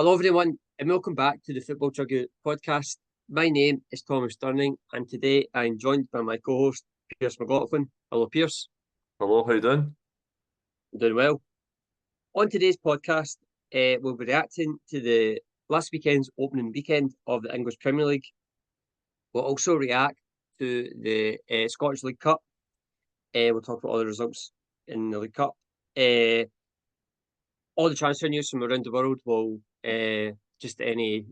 Hello everyone and welcome back to the Football Chuggu Podcast. My name is Thomas Durning and today I'm joined by my co-host Pearse McLaughlin. Hello Pearse. Hello, how you doing? I'm doing well. On today's podcast, we'll be reacting to the last weekend's opening weekend of the English Premier League. We'll also react to the Scottish League Cup. We'll talk about all the results in the League Cup. All the transfer news from around the world will just any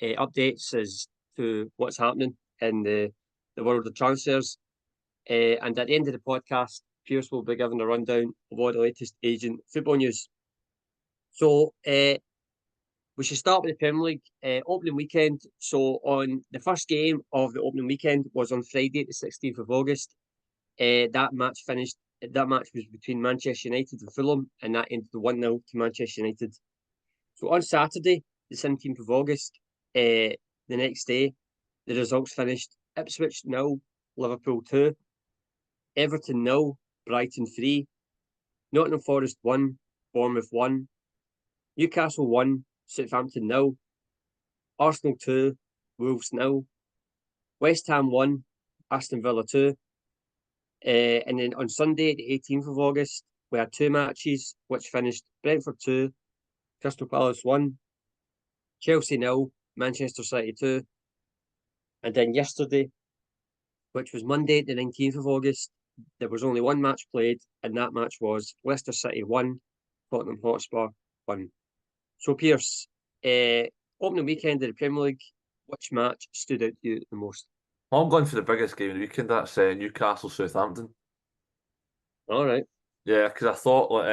updates as to what's happening in the world of transfers. And at the end of the podcast, Pearse will be giving a rundown of all the latest agent football news. So we should start with the Premier League opening weekend. So on the first game of the opening weekend was on Friday, the 16th of August. That match was between Manchester United and Fulham, and that ended 1-0 to Manchester United. So on Saturday, the 17th of August, the next day, the results finished Ipswich 0, Liverpool 2, Everton 0, Brighton 3, Nottingham Forest 1, Bournemouth 1, Newcastle 1, Southampton 0, Arsenal 2, Wolves 0, West Ham 1, Aston Villa 2. And then on Sunday, the 18th of August, we had two matches which finished Brentford 2, Crystal Palace 1, Chelsea 0, Manchester City 2. And then yesterday, which was Monday, the 19th of August, there was only one match played, and that match was Leicester City 1, Tottenham Hotspur 1. So, Pearse, opening weekend of the Premier League, which match stood out to you the most? I'm going for the biggest game of the weekend. That's Newcastle Southampton. All right. Yeah, because I thought,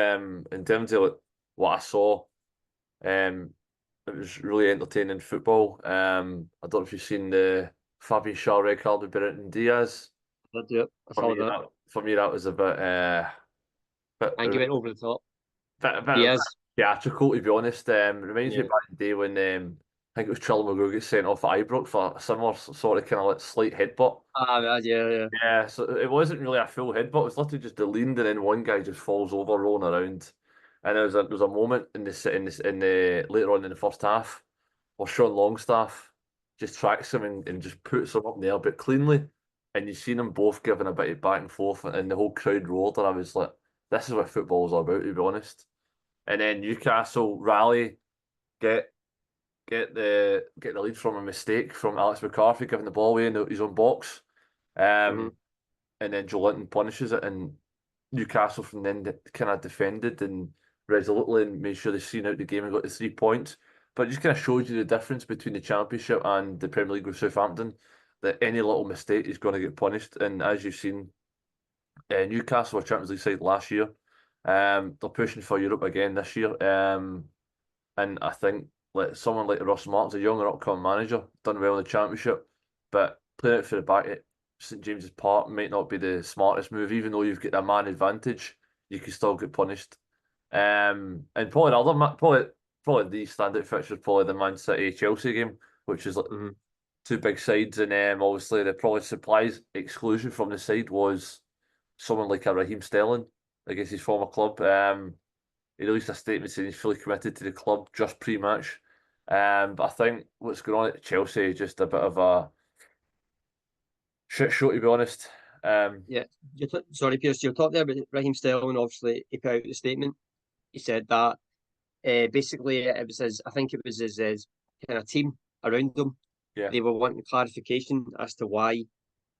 in terms of what I saw, it was really entertaining football. I don't know if you've seen the Fabian Schär red card with Brighton Diaz. I did it. I saw that. For me, that was a bit, I give it over the top. bit Diaz. theatrical, to be honest. Reminds me Yeah. back in the day when I think it was Charlie McGrew got sent off at Ibrox for a similar sort of kind of like slight headbutt. Yeah. Yeah, so it wasn't really a full headbutt. It was literally just the lean, and then one guy just falls over, rolling around. And there was a moment in the later on in the first half where Sean Longstaff just tracks him and just puts him up in the air, but cleanly. And you've seen them both giving a bit of back and forth, and the whole crowd roared. And I was like, "This is what football is all about," to be honest. And then Newcastle rally, get the lead from a mistake from Alex McCarthy giving the ball away in his own box. And then Joe Linton punishes it, and Newcastle from then kind of defended and resolutely and made sure they seen out the game and got the 3 points. But it just kind of showed you the difference between the Championship and the Premier League with Southampton, that any little mistake is going to get punished. And as you've seen, Newcastle were Champions League side last year. They're pushing for Europe again this year. And I think someone like Ross Martin's a younger upcoming manager, done well in the Championship, but playing it for the back at St James's Park might not be the smartest move. Even though you've got a man advantage, you can still get punished. And probably probably the standout fixture is probably the Man City Chelsea game, which is like two big sides, and obviously the probably surprise exclusion from the side was someone like a Raheem Sterling against his former club. He released a statement saying he's fully committed to the club just pre-match. But I think what's going on at Chelsea is just a bit of a shit show, to be honest. Yeah. Sorry, Pearse, you're talking there about Raheem Sterling. Obviously, he put out the statement. He said that basically it was his kind of team around him. Yeah. They were wanting clarification as to why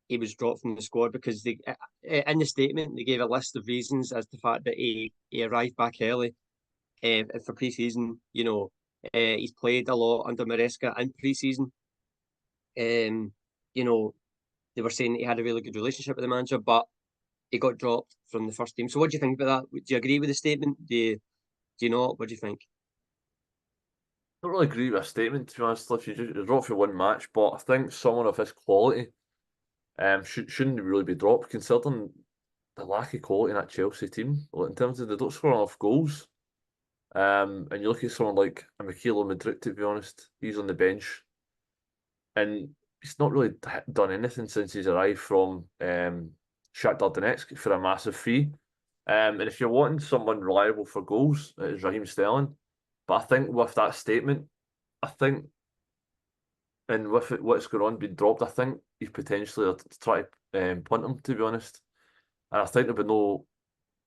he was dropped from the squad, because they in the statement they gave a list of reasons as to the fact that he arrived back early for pre-season. He's played a lot under Maresca in pre-season. They were saying that he had a really good relationship with the manager, but he got dropped from the first team. So what do you think about that? Do you agree with the statement? Do you not? What do you think? I don't really agree with a statement, to be honest. If you're dropped for one match, but I think someone of his quality shouldn't really be dropped, considering the lack of quality in that Chelsea team. In terms of they don't score enough goals. And you look at someone like a Mykhailo Mudryk, to be honest, he's on the bench, and he's not really done anything since he's arrived from Shakhtar Donetsk for a massive fee. And if you're wanting someone reliable for goals, it is Raheem Sterling. But I think with that statement, I think, and with what's going on being dropped, I think he's potentially try to punt him, to be honest. And I think there'll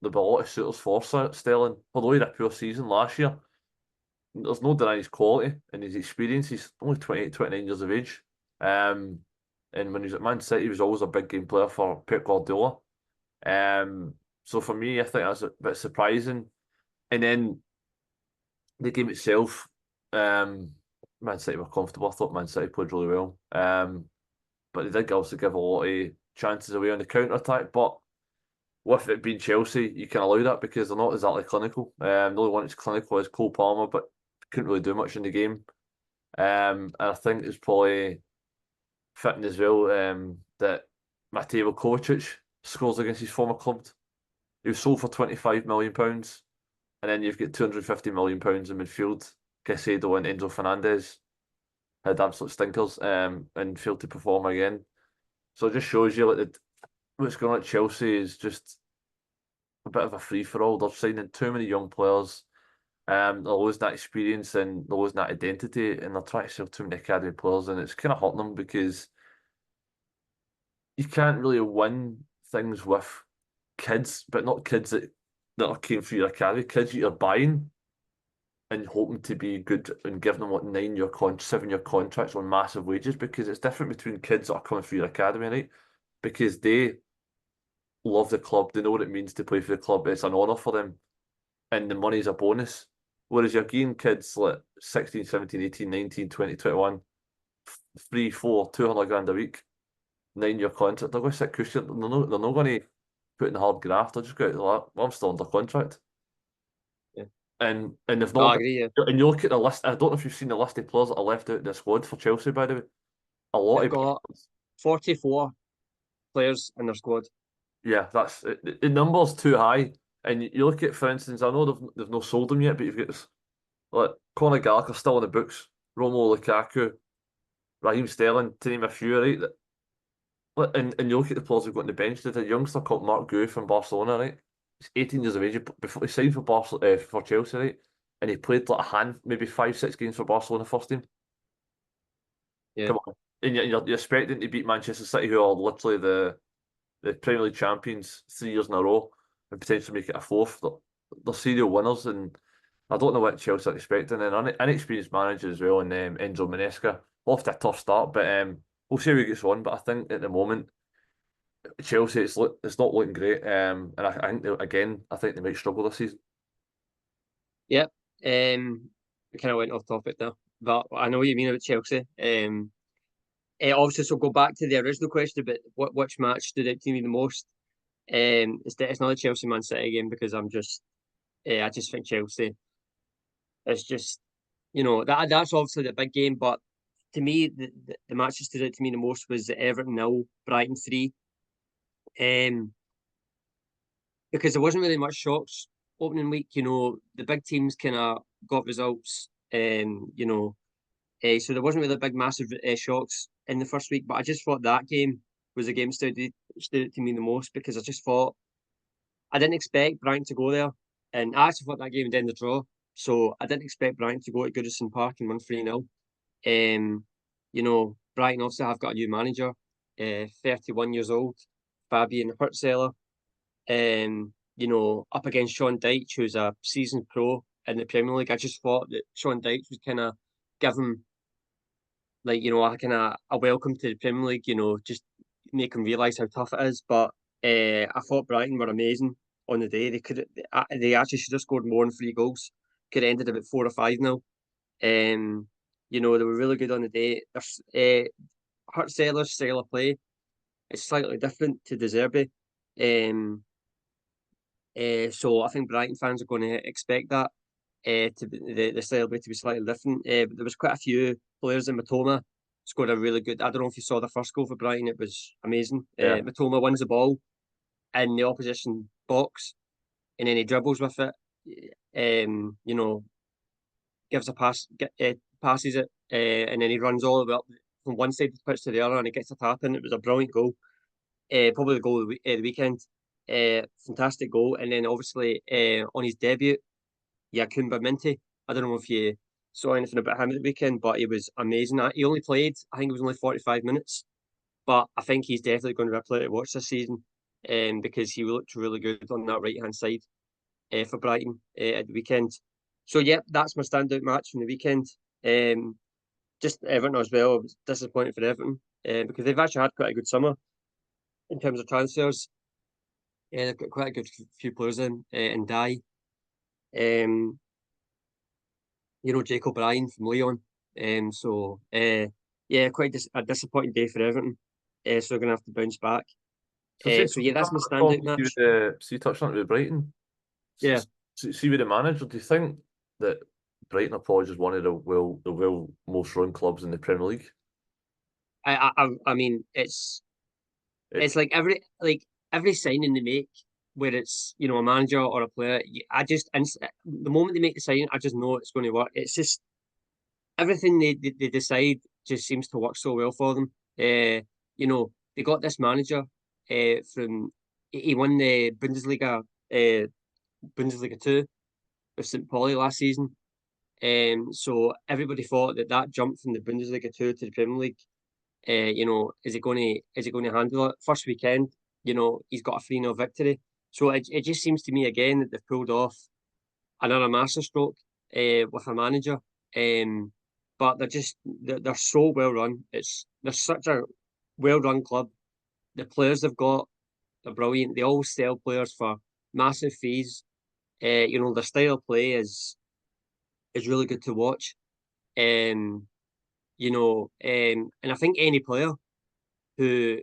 be a lot of suitors for Sterling. Although he had a poor season last year, there's no denying his quality and his experience. He's only 28, 29 years of age. And when he was at Man City, he was always a big game player for Pep Guardiola. So for me, I think that's a bit surprising. And then the game itself, Man City were comfortable. I thought Man City played really well. But they did also give a lot of chances away on the counter attack. But with it being Chelsea, you can allow that because they're not exactly clinical. The only one that's clinical is Cole Palmer, but couldn't really do much in the game. And I think it's probably fitting as well that Mateo Kovacic scores against his former club. He was sold for £25 million, and then you've got £250 million in midfield. Caicedo and Enzo Fernandez had absolute stinkers and failed to perform again. So it just shows you like what's going on at Chelsea is just a bit of a free-for-all. They're signing too many young players. They're losing that experience and they're losing that identity, and they're trying to sell too many academy players, and it's kind of hurting them because you can't really win things with kids, but not kids that came through your academy, kids that you're buying and hoping to be good and giving them like 7-year contracts on massive wages, because it's different between kids that are coming through your academy, right? Because they love the club, they know what it means to play for the club, it's an honour for them, and the money's a bonus. Whereas you're getting kids like 16, 17, 18, 19, 20, 21, 3, 4, 200 grand a week, 9-year contract, they're going to sit cushion, they're not going to put in the hard graft, they're just going to like, well, I'm still under contract. Yeah. And they've No, not. I agree, yeah. And you look at the list. I don't know if you've seen the list of players that are left out of the squad for Chelsea. By the way, a lot They've of got 44 players in their squad. yeah, that's the number's too high. And you look at, for instance, I know they've not sold them yet, but you've got this, like Connor Gallagher still in the books, Romelu Lukaku, Raheem Sterling, to name a few, right? And you look at the players who've got on the bench. There's a youngster called Marc Guéhi from Barcelona, right? He's 18 years of age. Before he signed for Chelsea, right? And he played like maybe 5, 6 games for Barcelona first team. Yeah. Come on. And you're expecting to beat Manchester City, who are literally the Premier League champions 3 years in a row, and potentially make it a fourth. They're serial winners, and I don't know what Chelsea are expecting. And an inexperienced manager as well, and Enzo Maresca. Off to a tough start, but we'll see how he gets on. But I think at the moment, Chelsea, it's not looking great. And I think I think they might struggle this season. Yep. We kind of went off topic there, but I know what you mean about Chelsea. Obviously, so go back to the original question about which match stood out to me the most. It's not a Chelsea Man City game, because I just think Chelsea is just, that's obviously the big game, but to me the match that stood out to me the most was the Everton 0, Brighton 3. Because there wasn't really much shocks opening week. The big teams kind of got results. So there wasn't really big massive shocks in the first week, but I just thought that game was the game stood out to me the most, because I just thought I didn't expect Brighton to go there, and I actually thought that game would end the draw. So I didn't expect Brighton to go to Goodison Park and win 3-0. Brighton also have got a new manager, 31 years old, Fabian Hurtzeler. Up against Sean Dyche, who's a seasoned pro in the Premier League. I just thought that Sean Dyche would kind of give him, a welcome to the Premier League, just make him realise how tough it is. But I thought Brighton were amazing on the day. They actually should have scored more than 3 goals. Could have ended about 4 or 5 now. They were really good on the day. Hurtzeler's style of play is slightly different to De Zerbi. So I think Brighton fans are going to expect that to be the style to be slightly different. But there was quite a few players in Matoma scored a really good. I don't know if you saw the first goal for Brighton. It was amazing. Yeah. Matoma wins the ball in the opposition box, and then he dribbles with it. Gives a pass, passes it, and then he runs all the way up from one side of the pitch to the other, and he gets a tap in. It was a brilliant goal. Probably the goal of the weekend. Fantastic goal. And then obviously on his debut, Yakumba Minty. I don't know if you saw anything about him at the weekend, but he was amazing. He only played, I think it was only 45 minutes, but I think he's definitely going to be a player to watch this season, because he looked really good on that right hand side for Brighton at the weekend. So yeah, that's my standout match from the weekend. Just Everton as well. I was disappointed for Everton because they've actually had quite a good summer in terms of transfers. They've got quite a good few players in Dye. Jacob Bryan from Leon. Yeah, quite a disappointing day for Everton. So they're going to have to bounce back. So see, So yeah, that's my standout match. you touched on it with Brighton. Yeah, See with the manager, do you think that Brighton are probably just one of the most run clubs in the Premier League? I mean, it's like every signing they make, where it's a manager or a player. The moment they make the signing, I just know it's going to work. It's just everything they decide just seems to work so well for them. They got this manager from he won the Bundesliga 2 with St. Pauli last season. So everybody thought that jump from the Bundesliga 2 to the Premier League, is it going to handle it? First weekend, he's got a 3-0 victory. So it just seems to me again that they've pulled off another masterstroke with a manager. But they're so well run. They're such a well run club. The players they've got are brilliant. They always sell players for massive fees. Their style of play is really good to watch. And I think any player who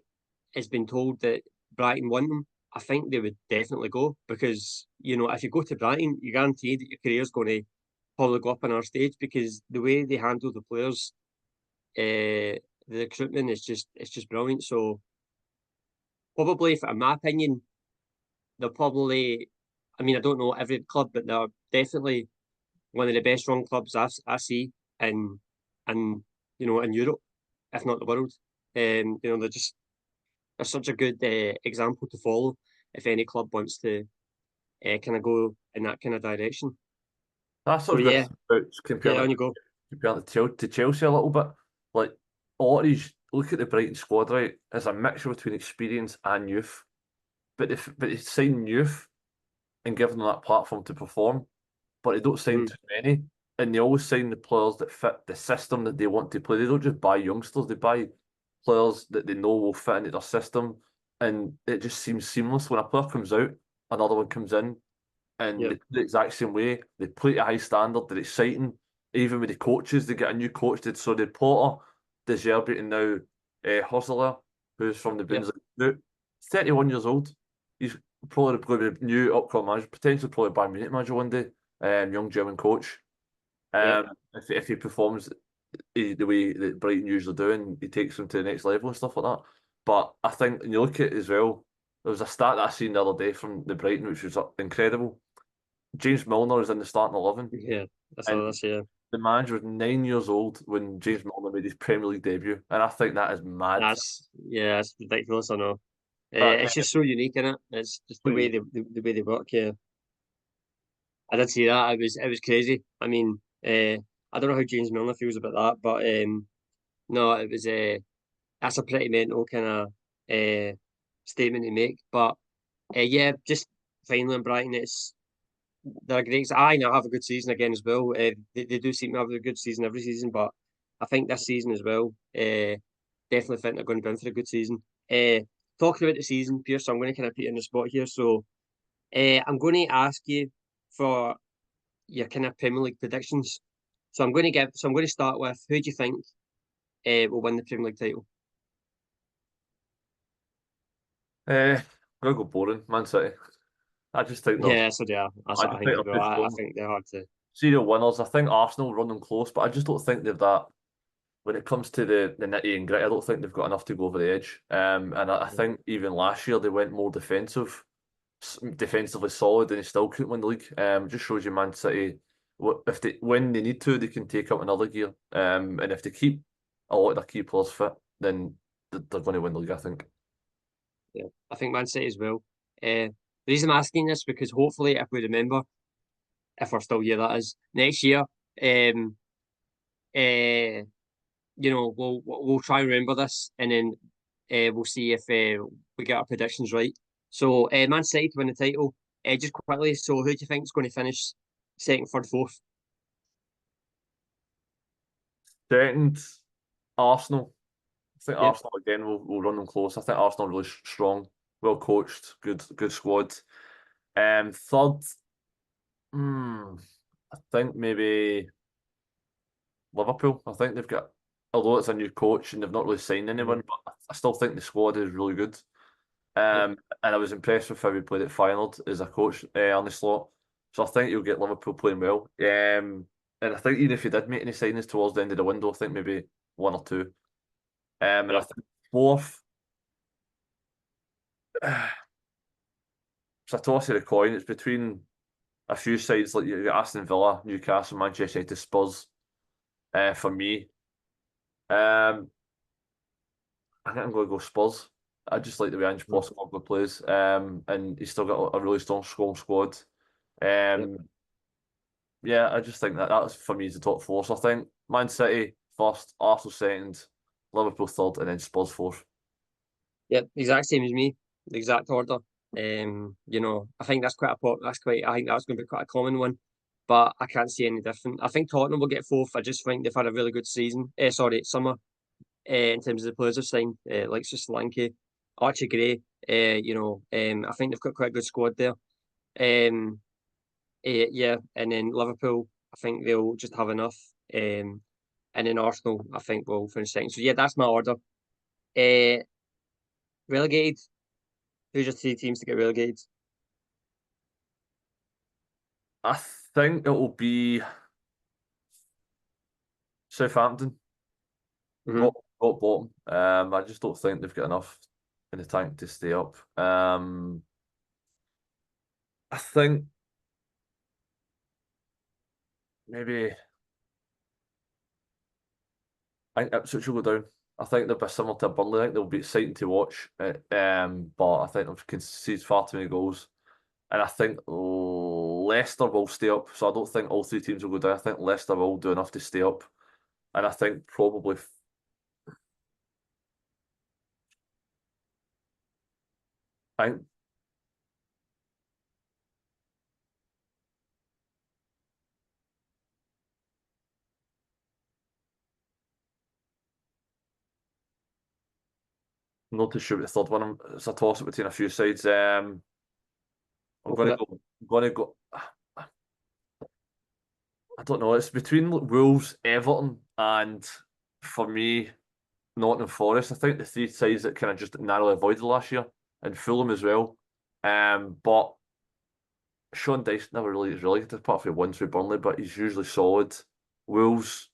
has been told that Brighton want them, I think they would definitely go because if you go to Brighton, you guarantee that your career's going to probably go up on our stage because the way they handle the players, the recruitment is just brilliant. So probably, in my opinion, they're probably. I mean, I don't know every club, but they're definitely one of the best run clubs I see in Europe, if not the world. They're such a good example to follow if any club wants to kind of go in that kind of direction. That's So what I was yeah, going to yeah, compare on you go. to Chelsea a little bit. Like a lot of these, look at the Brighton squad, right? It's a mixture between experience and youth. But they sign youth and give them that platform to perform, but they don't sign Mm, too many. And they always sign the players that fit the system that they want to play. They don't just buy youngsters, they buy players that they know will fit into their system. And it just seems seamless. When a player comes out, another one comes in, and yeah, they play the exact same way. They play at a high standard, they're exciting. Even with the coaches, they get a new coach. So they Potter, De Zerbi, and now Hosler, who's from the yeah, Bundesliga. 31 years old. He's probably going to be the new upcoming manager, potentially probably Bayern Munich manager one day. Young German coach. yeah. If he performs the way that Brighton usually do, and he takes them to the next level and stuff like that. But I think when you look at it as well, there was a stat that I seen the other day from the Brighton, which was incredible. James Milner is in the starting 11, Yeah, that's all and that's yeah. the manager was 9 years old when James Milner made his Premier League debut, and I think that is mad. That's ridiculous. I know. That It's just so unique, in it. It's just the way is the way they work. Yeah, I did see that. It was crazy. I mean, I don't know how James Milner feels about that, but no, it was that's a pretty mental kind of statement to make. But yeah, just finally in Brighton, they're great. I now have a good season again as well. They do seem to have a good season every season, but I think this season as well, definitely think they're going to be in for a good season. Talking about the season, Pearse, I'm going to kind of put you on the spot here. So I'm going to ask you for your kind of Premier League predictions. So I'm going to start with who do you think will win the Premier League title? I'm gonna go boring, Man City. I just think Yeah, so yeah, that's I what I just think think as they're well. too I strong. think they're hard to. Serial winners. I think Arsenal run them close, but I just don't think they've that. When it comes to the nitty and gritty, I don't think they've got enough to go over the edge. And I think even last year they went more defensively solid, and they still couldn't win the league. Just shows you Man City, if they when they need to, they can take up another gear. And if they keep a lot of their key players fit, then they're going to win the league, I think. Yeah, I think Man City as well. The reason I'm asking this because hopefully, if we remember, if we're still here, that is next year. we'll try and remember this, and then we'll see if we get our predictions right. So, Man City to win the title. Just quickly, so who do you think is going to finish second, third, fourth? Second, Arsenal. I think Yep. Arsenal again will run them close. I think Arsenal are really strong, well coached, good squad. Third, I think maybe Liverpool. I think they've got, although it's a new coach and they've not really signed anyone, but I still think the squad is really good. Yep. And I was impressed with how we played at Feyenoord as a coach on the slot. So I think you'll get Liverpool playing well. And I think even if you did make any signings towards the end of the window, I think maybe one or two. And I Yep. think fourth, it's a toss of the coin. It's between a few sides like you got Aston Villa, Newcastle, Manchester United, Spurs. For me, I think I'm going to go Spurs. I just like the way Ange Postecoglou plays, and he's still got a really strong squad. Yep. Yeah, I just think that's for me is the top four. So I think Man City first, Arsenal second, Liverpool third, and then Spurs fourth. Yep. Exact same as me. The exact order. I think that's I think that's going to be quite a common one, but I can't see any different. I think Tottenham will get fourth. I just think they've had a really good season. Summer. In terms of the players they've signed, like Solanke, Archie Gray. I think they've got quite a good squad there. Yeah, and then Liverpool, I think they'll just have enough. And then Arsenal, I think will finish second. So yeah, that's my order. Uh, Relegated. Who's your three teams to get relegated? I think it will be Southampton. Mm-hmm. Got bottom. I just don't think they've got enough in the tank to stay up. I think maybe I think Ipswich will go down. I think they'll be similar to Burnley. I think they'll be exciting to watch. But I think they've conceded far too many goals. And I think Leicester will stay up. So I don't think all three teams will go down. I think Leicester will do enough to stay up. And I think probably I think not too sure what the third one. It's a toss up between a few sides. I'm Go gonna for it. go. I'm gonna go. I don't know. It's between Wolves, Everton, and for me, Nottingham Forest. I think the three sides that kind of just narrowly avoided last year, and Fulham as well. But Sean Dyche never really is relegated apart from wins with Burnley, but he's usually solid. Wolves,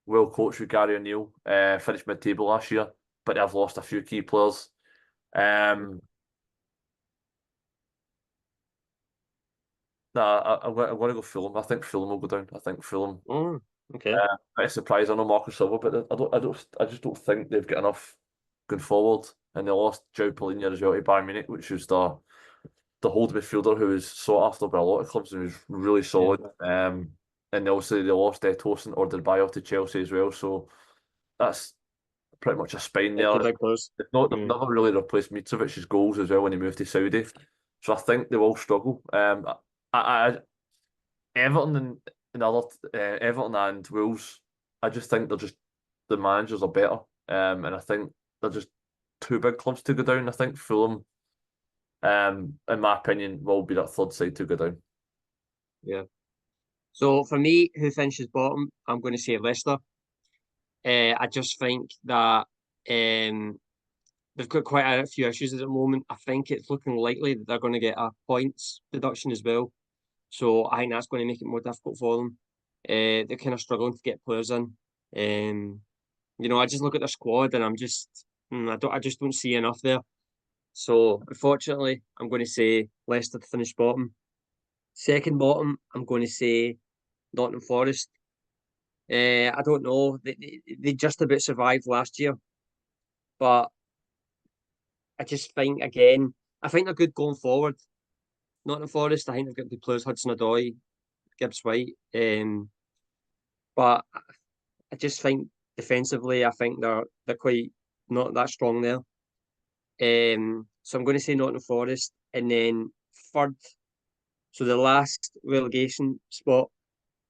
well coached with Gary O'Neill, finished mid-table last year, but they've lost a few key players. Um, I'm going to go Fulham. I think Fulham will go down. I think Fulham. Oh, okay. Bit surprised. I know Marcus Silva, but I just don't think they've got enough going forward. And they lost Joao Felix as well to Bayern Munich, which was the hold midfielder who was sought after by a lot of clubs and was really Yeah. solid. And obviously they lost Tosin or Bayo to Chelsea as well. So that's pretty much a spine Yeah, two there. big players. They've never really replaced Mitrovic's goals as well when he moved to Saudi. So I think they will struggle. I Everton and other Everton and Wolves, I just think they're just the managers are better. And I think they're just two big clubs to go down. I think Fulham, in my opinion, will be that third side to go down. Yeah. So for me, who finishes bottom, I'm going to say Leicester. I just think that they've got quite a few issues at the moment. I think it's looking likely that they're going to get a points deduction as well. So I think that's going to make it more difficult for them. They're kind of struggling to get players in. I just look at their squad and I just don't see enough there. So unfortunately, I'm going to say Leicester to finish bottom. Second bottom, I'm going to say Nottingham Forest. I don't know. They just about survived last year, but I just think again, I think they're good going forward. Nottingham Forest, I think they've got good players, Hudson-Odoi, Gibbs White. But I just think defensively, I think they're quite not that strong there. So I'm going to say Nottingham Forest, and then third, so the last relegation spot,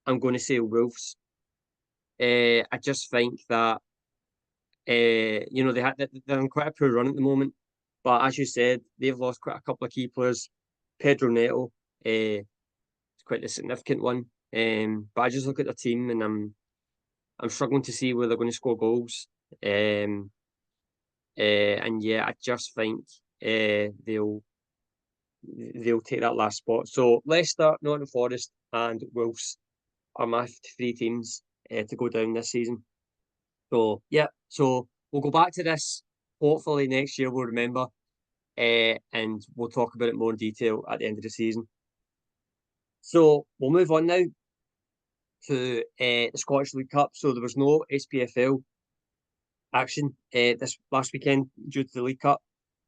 I'm going to say Wolves. I just think that they're on quite a poor run at the moment, but as you said, they've lost quite a couple of key players. Pedro Neto, is quite a significant one. But I just look at the team and I'm struggling to see where they're going to score goals. And yeah, I just think they'll take that last spot. So Leicester, Nottingham Forest, and Wolves are my three teams to go down this season. So yeah, so we'll go back to this. Hopefully next year we'll remember, and we'll talk about it more in detail at the end of the season. So we'll move on now to the Scottish League Cup. So there was no SPFL action this last weekend due to the League Cup.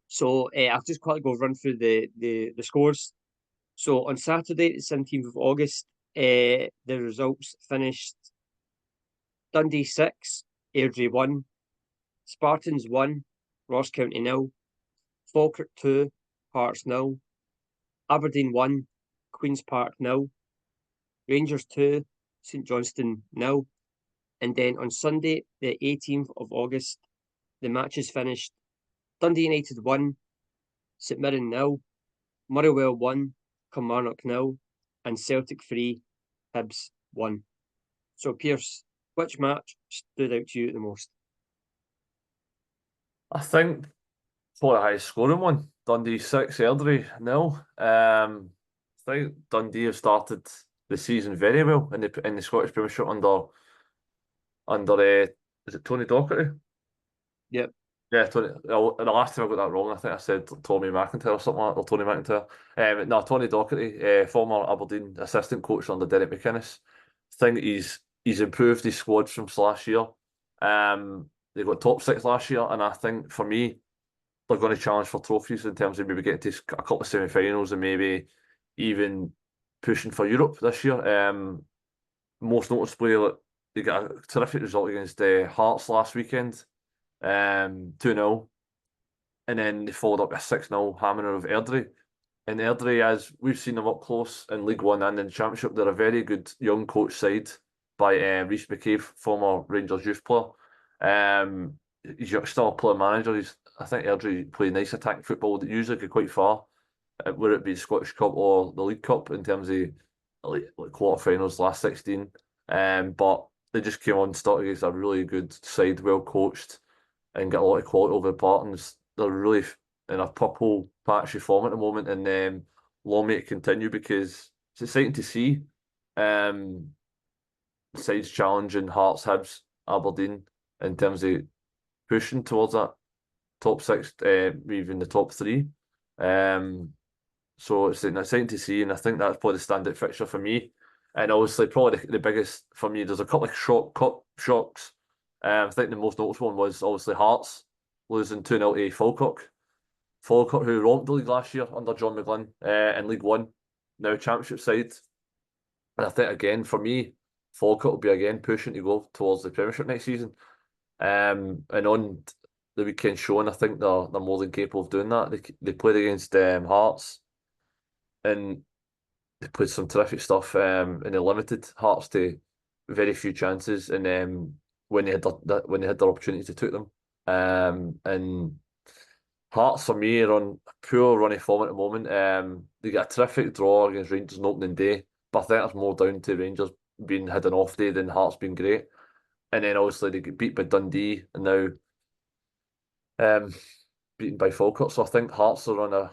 So I'll just quickly go run through the scores. So on Saturday, the 17th of August, the results finished: Dundee 6, Airdrie 1, Spartans 1, Ross County 0, Falkirk 2, Hearts 0, Aberdeen 1, Queen's Park 0, Rangers 2, St Johnstone 0. And then on Sunday, the 18th of August, the matches finished: Dundee United 1, St Mirren 0, Motherwell 1, Kilmarnock 0, and Celtic 3, Hibs 1. So, Pearse, which match stood out to you the most? I think probably the highest scoring one. Dundee 6, Airdrie 0. I think Dundee have started the season very well in the Scottish Premiership under is it Tony Docherty? Yep. Yeah, Tony. And the last time I got that wrong, I think I said Tommy McIntyre or something like that, or Tony McIntyre. No, Tony Docherty, former Aberdeen assistant coach under Derek McInnes. I think he's improved his squad from last year. They got top 6 last year, and I think for me, they're going to challenge for trophies in terms of maybe getting to a couple of semi-finals and maybe even pushing for Europe this year. Most noticeably, they got a terrific result against Hearts last weekend. 2-0, and then they followed up a 6-0 hammering of Airdrie. And Airdrie, as we've seen them up close in League One and in the Championship, they're a very good young coach side by Rhys McCabe, former Rangers youth player. He's still a player manager. I think Airdrie play nice attacking football that usually go quite far, whether it be the Scottish Cup or the League Cup in terms of like quarterfinals, last 16. But they just came on start against a really good side, well coached, and get a lot of quality over the park. And they're really in a purple patchy form at the moment, and long may it continue because it's exciting to see sides challenging Hearts, Hibs, Aberdeen in terms of pushing towards that top 6, even the top 3. So it's exciting to see, and I think that's probably the standout fixture for me. And obviously, probably the biggest for me, there's a couple of shocks. I think the most noticeable one was obviously Hearts losing 2-0 to Falkirk. Falkirk, who romped the league last year under John McGlynn in League One, now Championship side. And I think, again, for me, Falkirk will be again pushing to go towards the Premiership next season. And on the weekend showing, I think they're more than capable of doing that. They played against Hearts, and they played some terrific stuff, and they limited Hearts to very few chances, and when they had their opportunities, they took them. And Hearts for me are on a poor running form at the moment. They got a terrific draw against Rangers on opening day, but I think that's more down to Rangers had an off day than Hearts being great. And then obviously they get beat by Dundee and now beaten by Falkirk. So I think Hearts are on a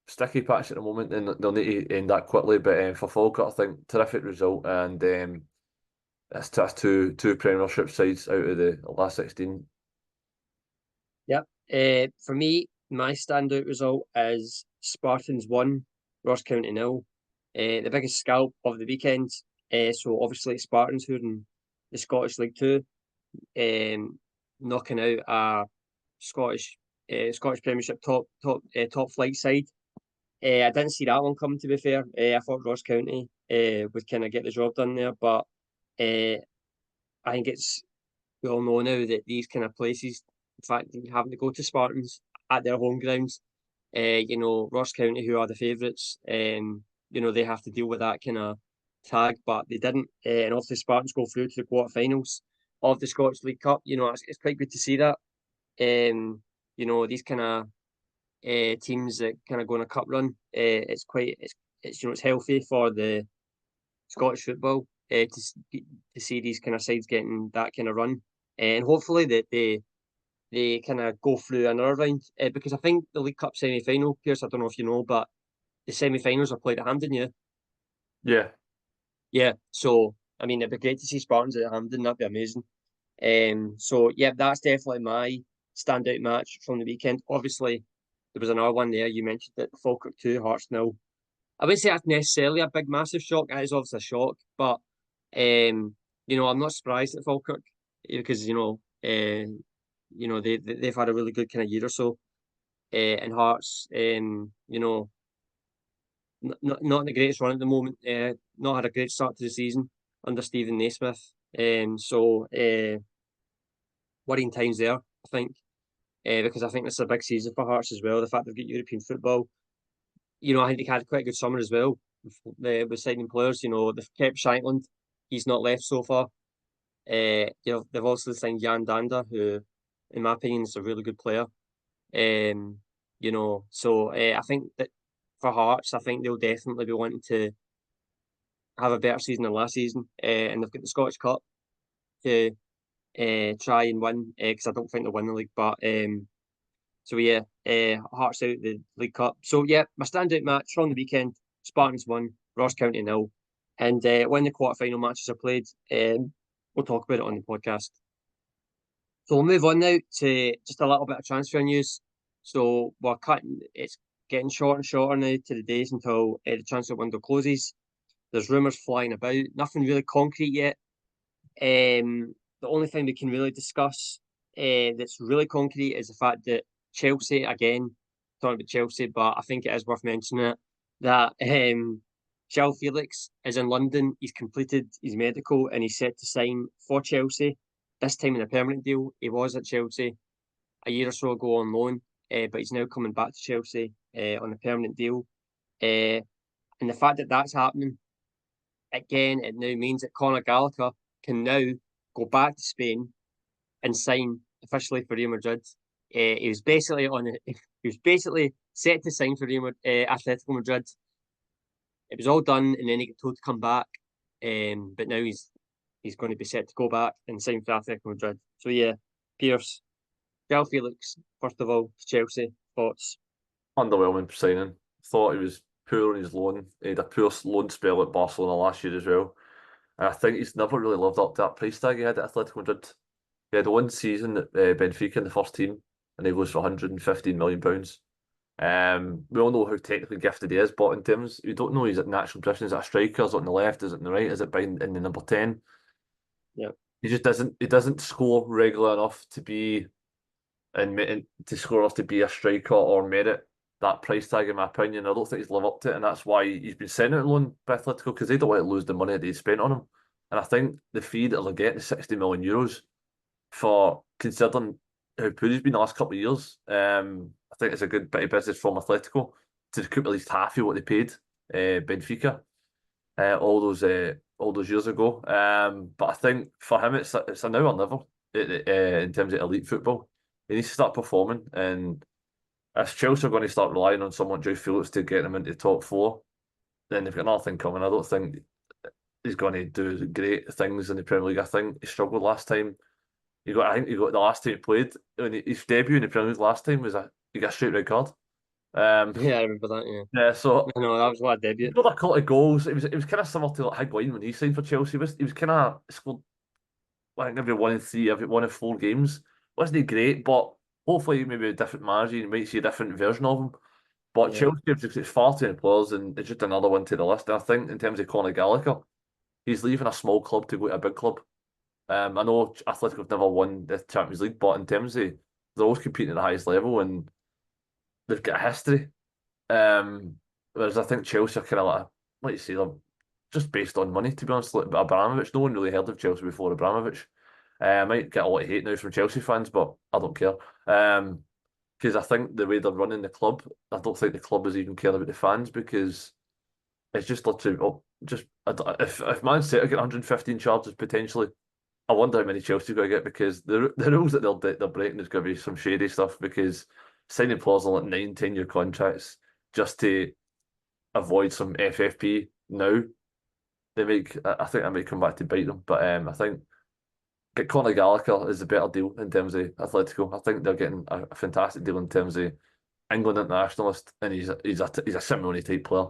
sticky patch at the moment, and they'll need to end that quickly. But for Falkirk, I think terrific result, and that's two Premiership sides out of the last 16. Yep. For me, my standout result is Spartans 1, Ross County 0. The biggest scalp of the weekend. So obviously Spartans, who are in the Scottish League 2, knocking out a Scottish Premiership top flight side. I didn't see that one coming, to be fair. I thought Ross County would kind of get the job done there, but I think we all know now that these kind of places, in fact, having to go to Spartans at their home grounds, Ross County, who are the favourites, they have to deal with that kind of tag, but they didn't. And obviously, Spartans go through to the quarterfinals of the Scottish League Cup. It's quite good to see that. These kind of teams that kind of go on a cup run. It's healthy for the Scottish football to see these kind of sides getting that kind of run, and hopefully that they kind of go through another round. Because I think the League Cup semi final, Pearse, I don't know if you know, but the semi finals are played at Hampden, yeah. Yeah. Yeah. So I mean, it'd be great to see Spartans at Hampden. That'd be amazing. So yeah, that's definitely my standout match from the weekend. Obviously, there was another one there. You mentioned that Falkirk 2, Hearts 0. I wouldn't say that's necessarily a big, massive shock. That is obviously a shock, but I'm not surprised at Falkirk because they've had a really good kind of year or so, and Hearts, not in the greatest run at the moment. Not had a great start to the season under Stephen Naismith. Worrying times there, I think, because I think this is a big season for Hearts as well. The fact they've got European football, I think they had quite a good summer as well with signing players. They've kept Shankland, he's not left so far. They've also signed Jan Danda, who, in my opinion, is a really good player. I think that for Hearts, I think they'll definitely be wanting to have a better season than last season, and they've got the Scottish Cup to try and win, because I don't think they'll win the league. But Hearts out the League Cup. So yeah, my standout match from the weekend: Spartans 1, Ross County 0. And when the quarterfinal matches are played, we'll talk about it on the podcast. So we'll move on now to just a little bit of transfer news. So we're cutting; it's getting shorter and shorter now to the days until the transfer window closes. There's rumours flying about, nothing really concrete yet. The only thing we can really discuss that's really concrete is the fact that Chelsea, again, talking about Chelsea, but I think it is worth mentioning it, that Joao Felix is in London. He's completed his medical and he's set to sign for Chelsea, this time in a permanent deal. He was at Chelsea a year or so ago on loan, but he's now coming back to Chelsea on a permanent deal. And the fact that that's happening, again, it now means that Connor Gallagher can now go back to Spain and sign officially for Real Madrid. He was basically set to sign for Atletico Madrid. It was all done, and then he got told to come back. But now he's going to be set to go back and sign for Atletico Madrid. So yeah, Pearse, Joao Felix, first of all, to Chelsea. Thoughts? Underwhelming signing. Thought he was poor on his loan. He had a poor loan spell at Barcelona last year as well. And I think he's never really lived up to that price tag he had at Atletico Madrid. He had one season at Benfica in the first team, and he goes for £115 million. We all know how technically gifted he is, but in terms, we don't know his natural position. Is it a striker? Is it on the left? Is it on the right? Is it behind in the number 10? Yeah. He just doesn't. He doesn't score regular enough to be, and to score enough to be a striker or merit that price tag, in my opinion. I don't think he's lived up to it, and that's why he's been sent out on loan by Atletico, because they don't want to lose the money that they spent on him. And I think the fee that they're getting is €60 million for considering how poor he's been the last couple of years. I think it's a good bit of business from Atletico to recoup at least half of what they paid Benfica all those years ago. But I think for him it's a now or never in terms of elite football. He needs to start performing, and if Chelsea are going to start relying on someone like Joao Felix to get them into the top four, then they've got nothing coming. I don't think he's going to do great things in the Premier League. I think he struggled last time. I think the last time he played, when his debut in the Premier League last time he got a straight red card. Yeah, I remember that. Yeah, so I know that was what a he debut. got a couple of goals. It was kind of similar to like Higuain when he signed for Chelsea. He was kind of scored, I think, every 1 in 3, every 1 in 4 games. Wasn't he great? But hopefully, maybe a different manager, you might see a different version of him. But Yeah. Chelsea have just got far too many players, and it's just another one to the list. And I think in terms of Conor Gallagher, he's leaving a small club to go to a big club. I know Athletic have never won the Champions League, but in terms of they're always competing at the highest level, and they've got a history. Whereas I think Chelsea are kind of like you say, they're just based on money, to be honest. Like Abramovich, no one really heard of Chelsea before Abramovich. I might get a lot of hate now from Chelsea fans, but I don't care. Because I think the way they're running the club, I don't think the club is even caring about the fans, because it's just literally if Man City get 115 charges potentially, I wonder how many Chelsea are going to get, because the rules that they're breaking is going to be some shady stuff, because signing players on like 9, 10 year contracts just to avoid some FFP now, I think that may come back to bite them. But I think get Connor Gallagher is a better deal in terms of Atletico. I think they're getting a fantastic deal in terms of England internationalist, and he's a Simeone type player.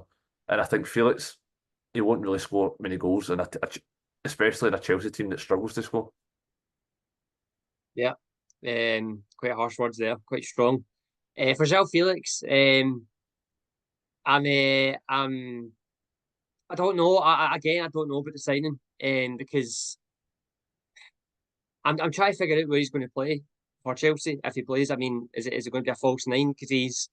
And I think Felix, he won't really score many goals, and especially in a Chelsea team that struggles to score. Yeah, quite harsh words there, quite strong. For Joao Felix, I don't know. I don't know about the signing, because I'm trying to figure out where he's going to play for Chelsea. If he plays, I mean, is it going to be a false nine? Because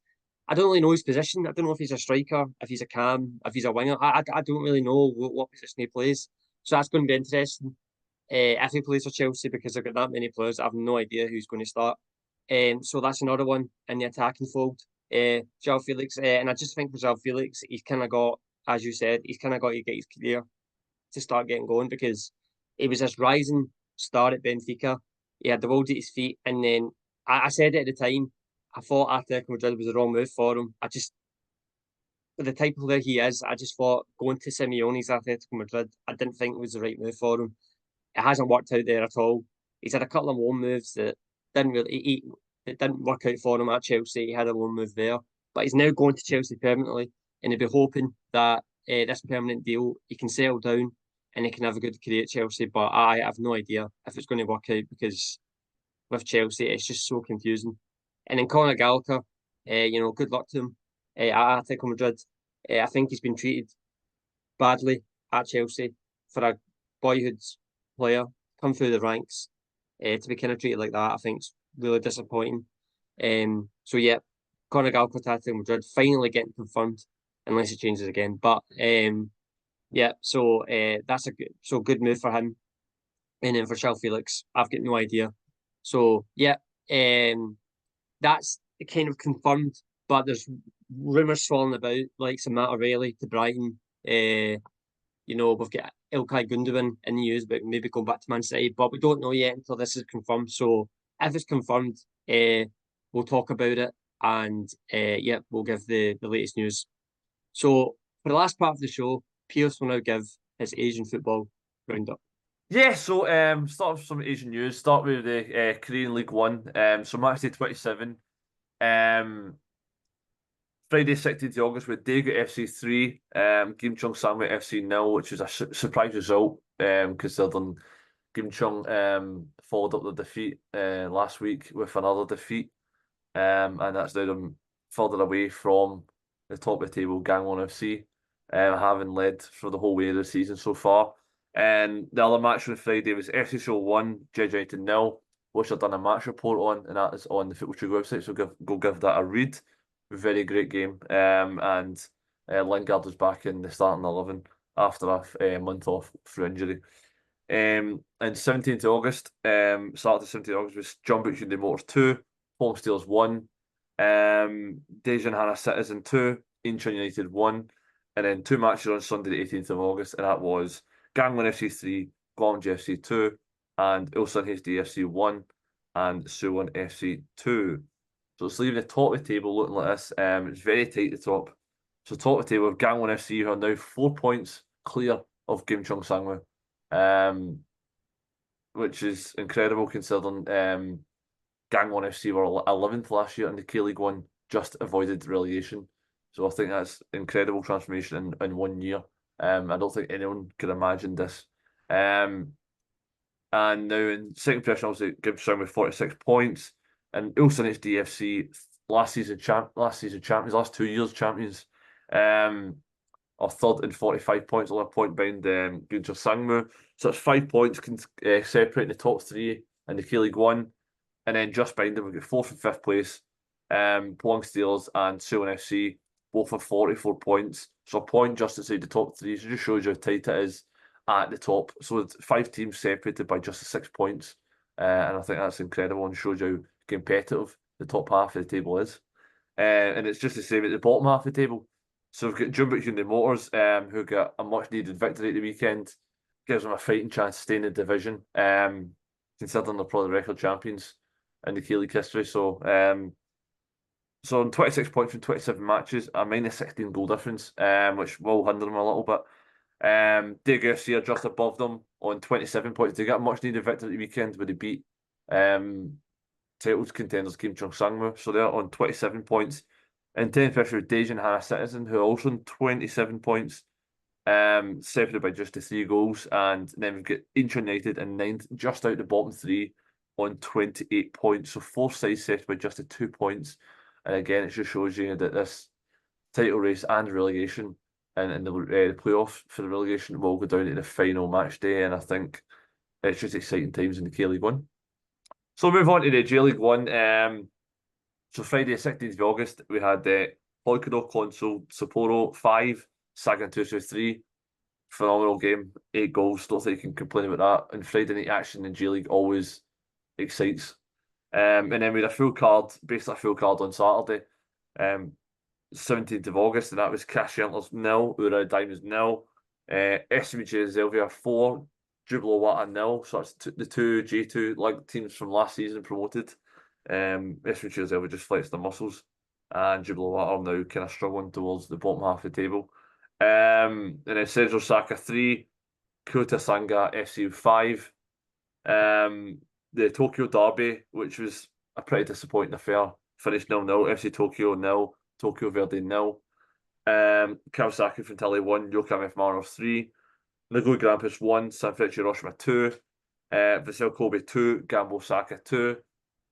I don't really know his position. I don't know if he's a striker, if he's a cam, if he's a winger. I don't really know what position he plays. So that's going to be interesting. If he plays for Chelsea, because they've got that many players, I have no idea who's going to start. So that's another one in the attacking fold. Joao Felix, and I just think for Joao Felix, he's kind of got, as you said, he's kind of got to get his career to start getting going, because he was this rising star at Benfica. He had the world at his feet, and then I said it at the time. I thought Atletico Madrid was the wrong move for him. For the type of player he is, I just thought going to Simeone's Atletico Madrid, I didn't think it was the right move for him. It hasn't worked out there at all. He's had a couple of loan moves that it didn't work out for him at Chelsea. He had a loan move there, but he's now going to Chelsea permanently, and he'll be hoping that this permanent deal he can settle down and he can have a good career at Chelsea. But I have no idea if it's going to work out, because with Chelsea it's just so confusing. And then Conor Gallagher, good luck to him at Atletico Madrid. I think he's been treated badly at Chelsea for a boyhood player come through the ranks. To be kind of treated like that, I think it's really disappointing. So yeah, Conor Gallagher to Atletico Madrid finally getting confirmed, unless it changes again. But yeah, so that's a good move for him. And then for Joao Felix, I've got no idea. So yeah, that's kind of confirmed. But there's rumours swirling about, like some Matt O'Reilly to Brighton. We've got Ilkay Gundogan in the news, but maybe going back to Man City. But we don't know yet until this is confirmed. So if it's confirmed, we'll talk about it, and yeah, we'll give the latest news. So for the last part of the show, Pearse will now give his Asian football roundup. Yeah, so start with some Asian news. Start with the Korean League One. So match day 27. Friday 16th of August with Daegu FC 3, Gimcheong Sangwon FC 0, which was a surprise result, considering Gimcheong followed up the defeat last week with another defeat, and that's now them further away from the top of the table, Gangwon FC, having led for the whole way of the season so far. And the other match on Friday was FC Seoul 1, Jeju United 0, which I've done a match report on, and that is on the Football Chuggu website, so go give that a read. Very great game. And Lingard was back in the starting 11 after a month off through injury. And 17th of August, Saturday 17th of August was John Butch Hyundai Motors 2, Home Steelers 1, Daejeon Hana Citizen 2, Incheon United 1, and then two matches on Sunday the 18th of August, and that was Gangwon FC 3, Guangzhou FC 2, and Ulsan HD FC 1, and Suwon FC 2. So it's leaving the top of the table looking like this. It's very tight at the top. So top of the table of Gangwon FC, who are now 4 points clear of Gimcheong Sangwon, which is incredible considering Gangwon FC were 11th last year in the K League One, just avoided relegation. So I think that's incredible transformation in 1 year. I don't think anyone could imagine this. And now in second position, obviously Gimcheong with 46 points. And Ulsan HDFC last 2 years champions, are third in 45 points, only a point behind Gimcheong Sangwon. So it's 5 points separating the top three in the K League One, and then just behind them we've got fourth and fifth place, Pohang Steelers and Suwon FC, both have 44 points. So a point just outside the top three. So it just shows you how tight it is at the top. So it's 5 teams separated by just 6 points. And I think that's incredible and shows you how competitive the top half of the table is. And it's just the same at the bottom half of the table. So we've got Jumbo Hyundai Motors, who got a much needed victory at the weekend. Gives them a fighting chance to stay in the division, considering they're probably record champions in the K-League history. So on 26 points from 27 matches, a minus 16 goal difference, which will hinder them a little bit. Diego Garcia just above them on 27 points. They got a much needed victory at the weekend where they beat titles contenders Kim Chung Sangmu. So they're on 27 points. And 10th place with Daejeon Hana Citizen, who are also on 27 points, separated by just the 3 goals. And then we've got Incheon United in 9th, just out the bottom 3 on 28 points. So 4 sides separated by just the 2 points. And again, it just shows you that this title race and relegation and the playoff for the relegation will go down to the final match day. And I think it's just exciting times in the K-League 1. So we'll move on to the J-League 1. So Friday, 16th of August, we had Hokkaido Console Sapporo 5, Sagan 3. Phenomenal game, 8 goals. Don't think you can complain about that. And Friday night action in J-League always excites. And then we had a full card, basically a full card on Saturday, 17th of August, and that was Cash Antlers 0, Ura Diamonds 0, SMG Zelvia 4, Jubilo Wata 0. So that's the 2 J2 like teams from last season promoted. SMG Zelvia just flexed their muscles, and Jubilo Wata are now kind of struggling towards the bottom half of the table. And then Seijo Osaka 3, Kota Sanga FC 5. The Tokyo Derby, which was a pretty disappointing affair, finished 0-0. FC Tokyo 0, Tokyo Verde 0. Kawasaki Frontale 1, Yokohama F. Mariners 3. Nagoya Grampus 1, Sanfrecce Hiroshima 2. Vissel Kobe 2, Gambo Osaka 2.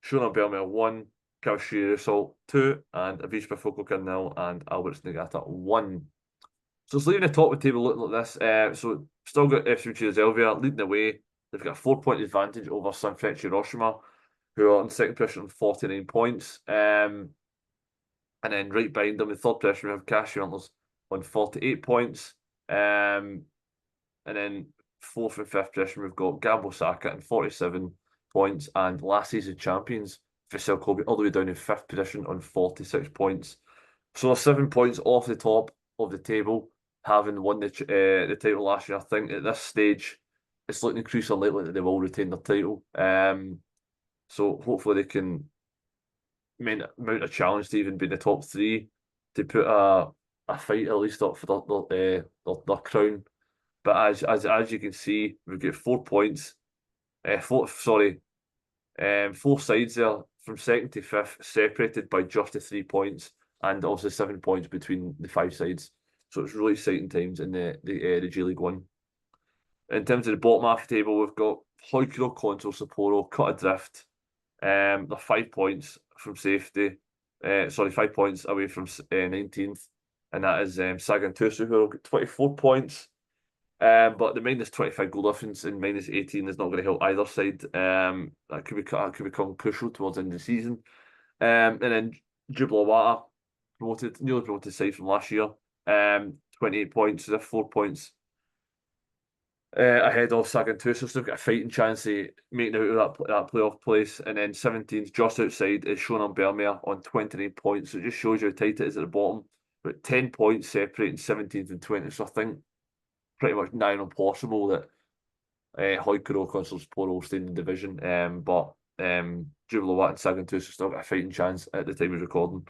Shonan Bellmare 1, Kawashiri Assault 2. And Avispa Fukuoka 0 and Alberts Niigata 1. So it's leaving the top of the table looking like this. So still got FC Zelvia leading the way. They've got a 4-point advantage over Sanfrecce Hiroshima, who are in second position on 49 points. And then right behind them, in third position, we have Cashew Antlers on 48 points. And then fourth and fifth position, we've got Gambo Osaka on 47 points. And last season champions, Vissel Kobe, all the way down in fifth position on 46 points. So they're 7 points off the top of the table, having won the title last year. I think at this stage, it's looking increasingly likely that they will retain their title. So hopefully they can mount a challenge to even be in the top 3 to put a fight at least up for their crown. But as you can see, we've got 4 points. 4 sides there from second to fifth, separated by just the 3 points, and also 7 points between the 5 sides. So it's really exciting times in the J-League 1. In terms of the bottom half of the table, we've got Hokkaido Console Sapporo cut adrift. They're 5 points from safety. 5 points away from 19th, and that is Sagan Tosu, who have got 24 points. But the minus 25 goal difference and minus 18 is not going to help either side. That could become crucial towards the end of the season. And then Jubilo Wata, newly promoted side from last year. 28 points, so they're 4 points ahead of Sagan Tosu. So they've got a fighting chance of making out of that playoff place. And then 17th, just outside, is Shonan Bellmare on 29 points. So it just shows you how tight it is at the bottom. But 10 points separating 17th and 20th. So I think pretty much nigh on impossible that Hokkaido Console Sapporo will stay in the division. But Jubilo Wata and Sagan Tosu still got a fighting chance at the time of recording.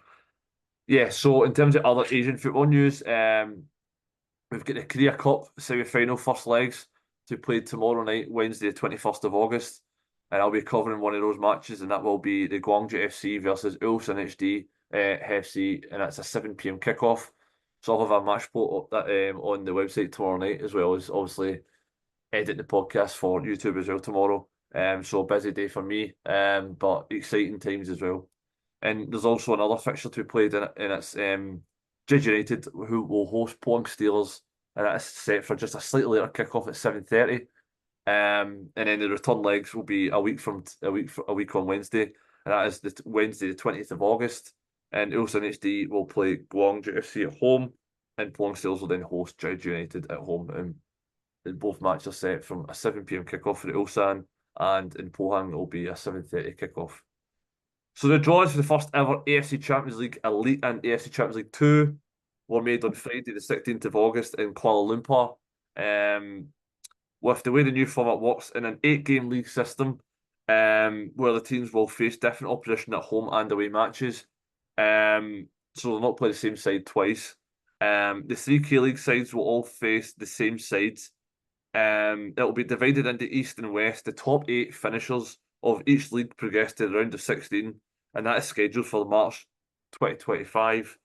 Yeah, so in terms of other Asian football news, we've got the Korea Cup semi-final first legs to be played tomorrow night, Wednesday, the 21st of August. And I'll be covering one of those matches, and that will be the Gwangju FC versus Ulsan HD FC, and that's a 7 p.m. kickoff. So I'll have a match report on the website tomorrow night, as well as obviously edit the podcast for YouTube as well tomorrow. So a busy day for me, but exciting times as well. And there's also another fixture to be played in it, and it's Jeju United, who will host Pohang Steelers, and that's set for just a slightly later kickoff at 7:30. And then the return legs will be a week on Wednesday, and that is Wednesday the 20th of August. and Ulsan HD will play Guangzhou FC at home, and Pohang Steelers will then host Jeju United at home. And both matches are set from a 7 p.m. kickoff for the Ulsan, and in Pohang it will be a 7:30 kickoff. So the draws for the first ever AFC Champions League Elite and AFC Champions League 2 were made on Friday the 16th of August in Kuala Lumpur. With the way the new format works in an 8-game league system, where the teams will face different opposition at home and away matches. So they'll not play the same side twice. The 3 K-League sides will all face the same sides. It will be divided into East and West. The top 8 finishers of each league progress to the round of 16, and that is scheduled for March 2025,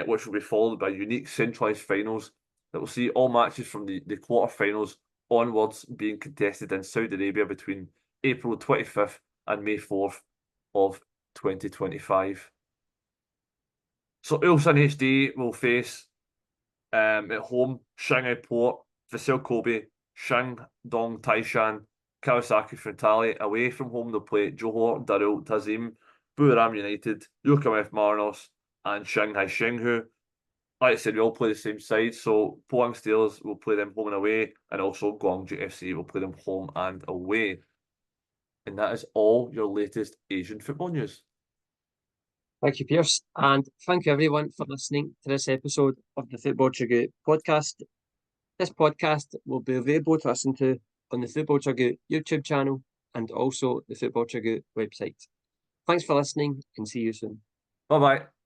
which will be followed by unique centralised finals that will see all matches from the quarter-finals onwards being contested in Saudi Arabia between April 25th and May 4th of 2025. So Ulsan HD will face at home Shanghai Port, Vissel Kobe, Shandong Taishan, Kawasaki Frontale. Away from home they'll play Johor Darul Tazim, Buriram United, Yokohama F Marinos, and Shanghai Shenghu. Like I said, we all play the same side, so Pohang Steelers will play them home and away, and also Guangzhou FC will play them home and away. And that is all your latest Asian football news. Thank you, Pearse, and thank you everyone for listening to this episode of the Football Chuggu Podcast. This podcast will be available to listen to on the Football Chuggu YouTube channel and also the Football Chuggu website. Thanks for listening and see you soon. Bye-bye.